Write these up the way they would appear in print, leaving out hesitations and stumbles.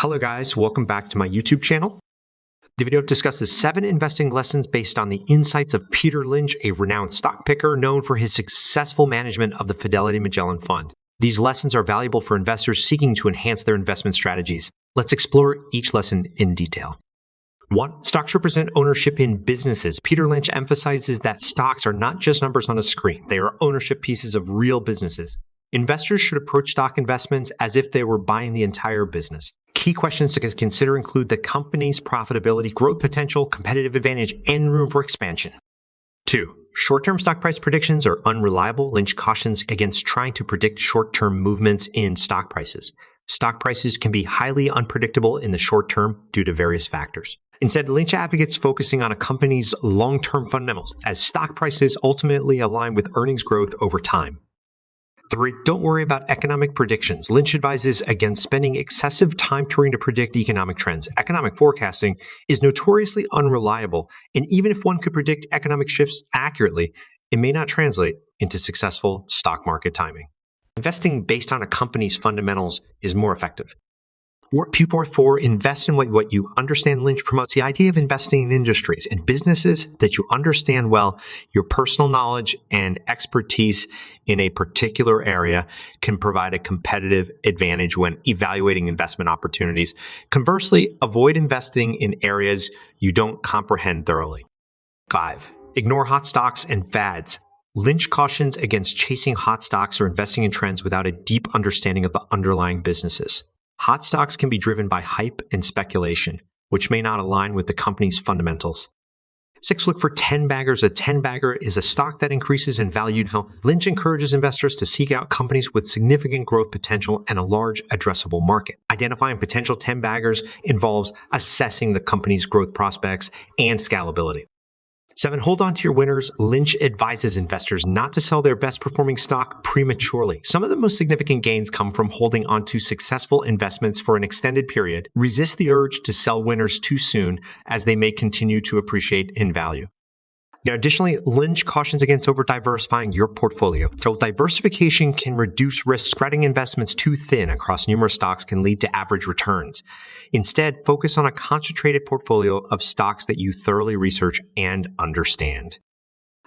Hello guys, welcome back to my YouTube channel. The video discusses 7 investing lessons based on the insights of Peter Lynch, a renowned stock picker known for his successful management of the Fidelity Magellan Fund. These lessons are valuable for investors seeking to enhance their investment strategies. Let's explore each lesson in detail. 1. Stocks represent ownership in businesses. Peter Lynch emphasizes that stocks are not just numbers on a screen. They are ownership pieces of real businesses. Investors should approach stock investments as if they were buying the entire business. Key questions to consider include the company's profitability, growth potential, competitive advantage, and room for expansion. 2. Short-term stock price predictions are unreliable. Lynch cautions against trying to predict short-term movements in stock prices. Stock prices can be highly unpredictable in the short term due to various factors. Instead, Lynch advocates focusing on a company's long-term fundamentals, as stock prices ultimately align with earnings growth over time. 3. Don't worry about economic predictions. Lynch advises against spending excessive time trying to predict economic trends. Economic forecasting is notoriously unreliable, and even if one could predict economic shifts accurately, it may not translate into successful stock market timing. Investing based on a company's fundamentals is more effective. Viewpoint 4, invest in what you understand. Lynch promotes the idea of investing in industries and businesses that you understand well. Your personal knowledge and expertise in a particular area can provide a competitive advantage when evaluating investment opportunities. Conversely, avoid investing in areas you don't comprehend thoroughly. 5. Ignore hot stocks and fads. Lynch cautions against chasing hot stocks or investing in trends without a deep understanding of the underlying businesses. Hot stocks can be driven by hype and speculation, which may not align with the company's fundamentals. 6. Look for 10-baggers. A 10-bagger is a stock that increases in value. Lynch encourages investors to seek out companies with significant growth potential and a large addressable market. Identifying potential 10-baggers involves assessing the company's growth prospects and scalability. 7. Hold on to your winners. Lynch advises investors not to sell their best performing stock prematurely. Some of the most significant gains come from holding on to successful investments for an extended period. Resist the urge to sell winners too soon, as they may continue to appreciate in value. Additionally, Lynch cautions against over-diversifying your portfolio. So diversification can reduce risk. Spreading investments too thin across numerous stocks can lead to average returns. Instead, focus on a concentrated portfolio of stocks that you thoroughly research and understand.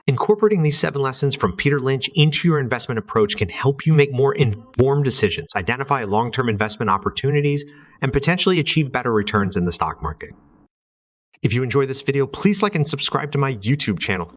Incorporating these 7 lessons from Peter Lynch into your investment approach can help you make more informed decisions, identify long-term investment opportunities, and potentially achieve better returns in the stock market. If you enjoyed this video, please like and subscribe to my YouTube channel.